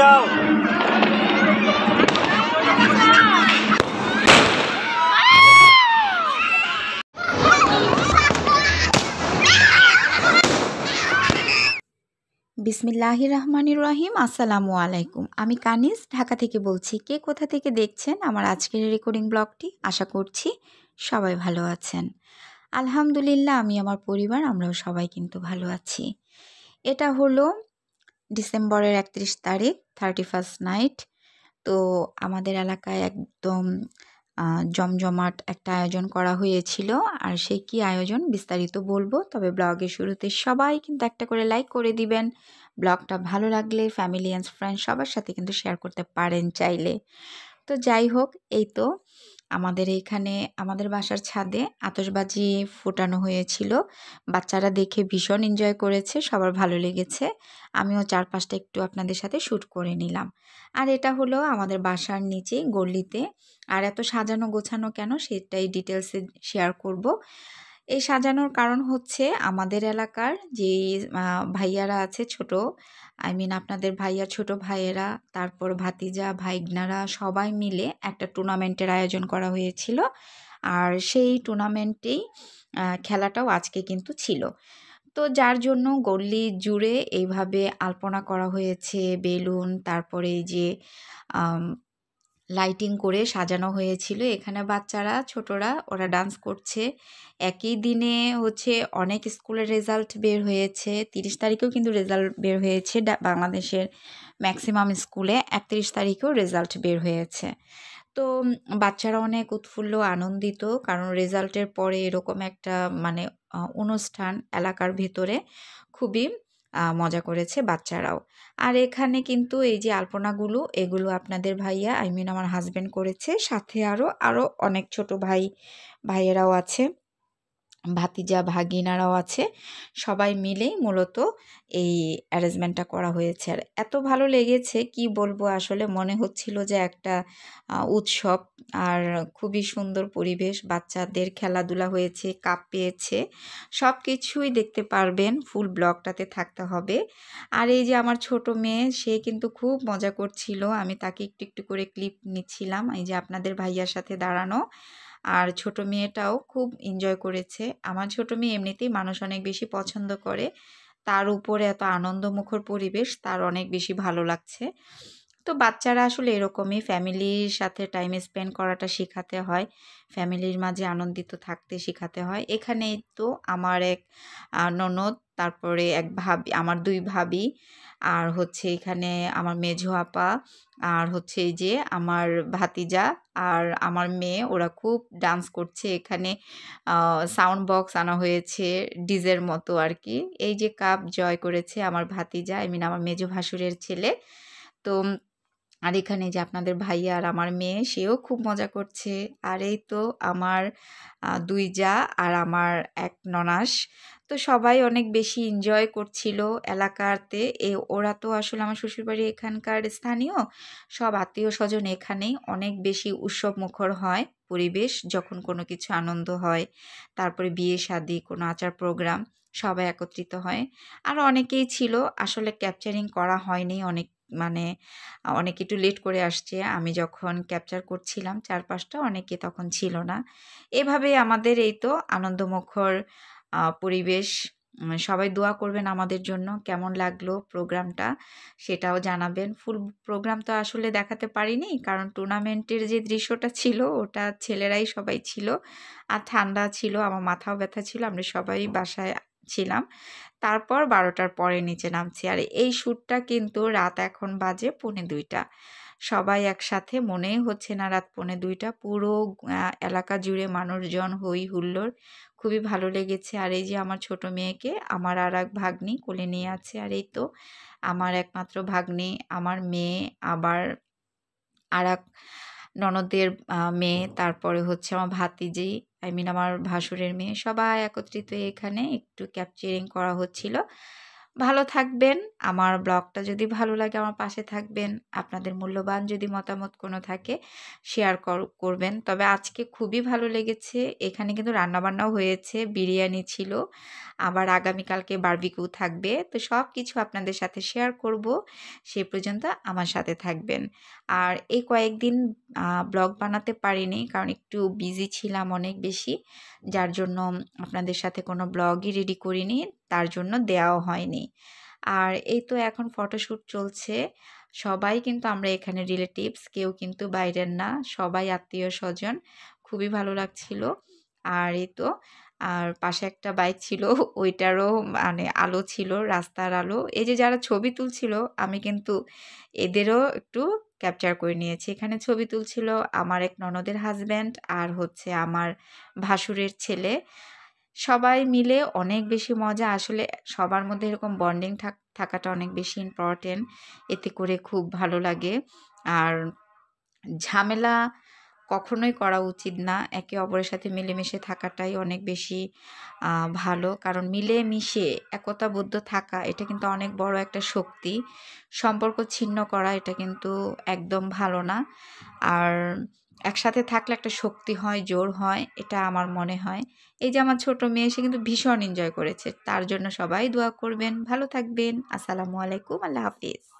जाओ। বিসমিল্লাহির রহমানির রহিম। আসসালামু আলাইকুম। আমি কানিজ ঢাকা থেকে বলছি। কে কোথা থেকে দেখছেন আমার আজকের রেকর্ডিং ব্লগটি? আশা করছি সবাই ভালো আছেন। আলহামদুলিল্লাহ, আমি আমার পরিবার আমরাও সবাই কিন্তু ভালো আছি। এটা হলো ডিসেম্বরের 31 তারিখ, 31st নাইট। তো আমাদের এলাকায় একদম জমজমাট একটা আয়োজন করা হয়েছিল। আর সে কি আয়োজন বিস্তারিত বলবো, তবে ব্লগের শুরুতে সবাই কিন্তু একটা করে লাইক করে দিবেন। ব্লগটা ভালো লাগলে ফ্যামিলি অ্যান্ড ফ্রেন্ড সবার সাথে কিন্তু শেয়ার করতে পারেন চাইলে। তো যাই হোক, এই তো আমাদের এইখানে আমাদের বাসার ছাদে আতশবাজি ফোটানো হয়েছিল। বাচ্চারা দেখে ভীষণ এনজয় করেছে, সবার ভালো লেগেছে। আমিও 4-5টা একটু আপনাদের সাথে শ্যুট করে নিলাম। আর এটা হলো আমাদের বাসার নিচে গল্লিতে। আর এত সাজানো গোছানো কেন সেটাই ডিটেলসে শেয়ার করব। এই সাজানোর কারণ হচ্ছে আমাদের এলাকার যে ভাইয়ারা আছে ছোট, আপনাদের ভাইয়া ছোট ভাইয়েরা, তারপর ভাতিজা ভাইগনারা সবাই মিলে একটা টুর্নামেন্টের আয়োজন করা হয়েছিল। আর সেই টুর্নামেন্টেই খেলাটাও আজকে কিন্তু ছিল। তো যার জন্য গল্লি জুড়ে এইভাবে আলপনা করা হয়েছে, বেলুন, তারপরে এই যে লাইটিং করে সাজানো হয়েছিল। এখানে বাচ্চারা ছোটরা ওরা ডান্স করছে। একই দিনে হচ্ছে অনেক স্কুলের রেজাল্ট বের হয়েছে। 30 তারিখেও কিন্তু রেজাল্ট বের হয়েছে বাংলাদেশের ম্যাক্সিমাম স্কুলে। 31 তারিখেও রেজাল্ট বের হয়েছে। তো বাচ্চারা অনেক উৎফুল্ল আনন্দিত, কারণ রেজাল্টের পরে এরকম একটা অনুষ্ঠান এলাকার ভেতরে খুবই মজা করেছে বাচ্চারাও। আর এখানে কিন্তু এই যে আলপনাগুলো এগুলো আপনাদের ভাইয়া আমার হাজব্যান্ড করেছে, সাথে আরও অনেক ছোট ভাইয়েরাও আছে, ভাতিজা ভাগিনারাও আছে। সবাই মিলেই মূলত এই অ্যারেঞ্জমেন্টটা করা হয়েছে। আর এত ভালো লেগেছে কি বলবো, আসলে মনে হচ্ছিল যে একটা উৎসব। আর খুবই সুন্দর পরিবেশ, বাচ্চাদের খেলাধুলা হয়েছে, কাপ পেয়েছে, সব কিছুই দেখতে পারবেন, ফুল ব্লগটাতে থাকতে হবে। আর এই যে আমার ছোট মেয়ে, সে কিন্তু খুব মজা করছিল, আমি তাকে একটু একটু করে ক্লিপ নিচ্ছিলাম, এই যে আপনাদের ভাইয়ার সাথে দাঁড়ানো। আর ছোট মেয়েটাও খুব এনজয় করেছে। আমার ছোট মেয়ে এমনিতেই মানুষ অনেক বেশি পছন্দ করে, তার উপরে এত আনন্দমুখর পরিবেশ তার অনেক বেশি ভালো লাগছে। তো বাচ্চারা আসলে এরকমই, ফ্যামিলির সাথে টাইম স্পেন্ড করাটা শেখাতে হয়, ফ্যামিলির মাঝে আনন্দিত থাকতে শেখাতে হয়। এখানেই তো আমার এক ননদ, তারপরে এক ভাবি, আমার 2 ভাবি, আর হচ্ছে এখানে আমার মেঝো আপা, আর হচ্ছে এই যে আমার ভাতিজা আর আমার মেয়ে, ওরা খুব ডান্স করছে। এখানে সাউন্ড বক্স আনা হয়েছে ডিজের মতো আর কি। এই যে কাপ জয় করেছে আমার ভাতিজা, আমার মেঝো ভাসুরের ছেলে। তো আর এখানে যে আপনাদের ভাইয়া আর আমার মেয়ে, সেও খুব মজা করছে। আর এই তো আমার 2 জা আর আমার এক ননাস। তো সবাই অনেক বেশি এনজয় করছিল এলাকাতে। ওরা তো আসলে আমার শ্বশুরবাড়ি এখানকার স্থানীয়, সব আত্মীয়-স্বজন এখানেই। অনেক বেশি উৎসবমুখর হয় পরিবেশ যখন কোনো কিছু আনন্দ হয়। তারপরে বিয়ে-শাদী, কোনো আচার প্রোগ্রাম, সবাই একত্রিত হয়। আরও অনেকেই ছিল, আসলে ক্যাপচারিং করা হয়নি, অনেকে একটু লেট করে আসছে। আমি যখন ক্যাপচার করছিলাম 4-5টা, অনেকে তখন ছিল না। এভাবেই আমাদের এই তো আনন্দমুখর পরিবেশ। সবাই দোয়া করবেন আমাদের জন্য। কেমন লাগলো প্রোগ্রামটা সেটাও জানাবেন। ফুল প্রোগ্রাম তো আসলে দেখাতে পারিনি, কারণ টুর্নামেন্টের যে দৃশ্যটা ছিল ওটা ছেলেরাই সবাই ছিল। আর ঠান্ডা ছিল, আমার মাথাও ব্যথা ছিল, আমরা সবাই বাসায় ছিলাম। তারপর 12টার পরে নিচে নামছি। আর এই শ্যুটটা কিন্তু রাত এখন বাজে 1:45। সবাই একসাথে, মনেই হচ্ছে না রাত 1:45। পুরো এলাকা জুড়ে মানুষজন, হই হুল্লোড়, খুবই ভালো লেগেছে। আর এই যে আমার ছোট মেয়েকে আমার আরেক ভাগ্নি কোলে নিয়ে আছে। আর এই তো আমার একমাত্র ভাগ্নি, আমার মেয়ে, আবার আরেক ননদের মেয়ে, তারপরে হচ্ছে আমার ভাতিজি, আমার ভাসুরের মেয়ে, সবাই একত্রিত এখানে একটু ক্যাপচারিং করা হচ্ছিল। ভালো থাকবেন। আমার ব্লগটা যদি ভালো লাগে আমার পাশে থাকবেন। আপনাদের মূল্যবান যদি মতামত কোনো থাকে শেয়ার করবেন। তবে আজকে খুবই ভালো লেগেছে। এখানে কিন্তু রান্নাবান্নাও হয়েছে, বিরিয়ানি ছিল। আবার আগামীকালকে বারবিকিউ থাকবে। তো সবকিছু আপনাদের সাথে শেয়ার করব। সেই পর্যন্ত আমার সাথে থাকবেন। আর এই কয়েকদিন ব্লগ বানাতে পারিনি কারণ একটু বিজি ছিলাম অনেক বেশি। যার জন্য আপনাদের সাথে কোনো ব্লগই রেডি করিনি। তার জন্য দেওয়াও হয়নি। আর এই তো এখন ফটোশ্যুট চলছে। সবাই কিন্তু আমরা এখানে রিলেটিভস, কেউ কিন্তু বাইরের না। সবাই আত্মীয়স্বজন। খুবই ভালো লাগছিল। আর এই তো আর পাশে একটা বাইক ছিল ওইটারও মানে আলো ছিল, রাস্তার আলো। এই যে যারা ছবি তুলছিল আমি কিন্তু এদেরও একটু ক্যাপচার করে নিয়েছি। এখানে ছবি তুলছিল আমার এক ননদের হাসব্যান্ড আর হচ্ছে আমার ভাসুরের ছেলে। সবাই মিলে অনেক বেশি মজা। আসলে সবার মধ্যে এরকম বন্ডিং থাকাটা অনেক বেশি ইম্পর্টেন্ট। এতে করে খুব ভালো লাগে। আর ঝামেলা কখনোই করা উচিত না। একে অপরের সাথে মিলেমিশে থাকাটাই অনেক বেশি ভালো। কারণ মিলেমিশে একতাবদ্ধ থাকা এটা কিন্তু অনেক বড় একটা শক্তি। সম্পর্ক ছিন্ন করা এটা কিন্তু একদম ভালো না। আর একসাথে থাকলে একটা শক্তি হয়, জোর হয়। এটা আমার মনে হয়। এই যে আমার ছোট মেয়ে সে কিন্তু ভীষণ এনজয় করেছে। তার জন্য সবাই দোয়া করবেন। ভালো থাকবেন। আসসালামু আলাইকুম। আল্লাহ হাফিজ।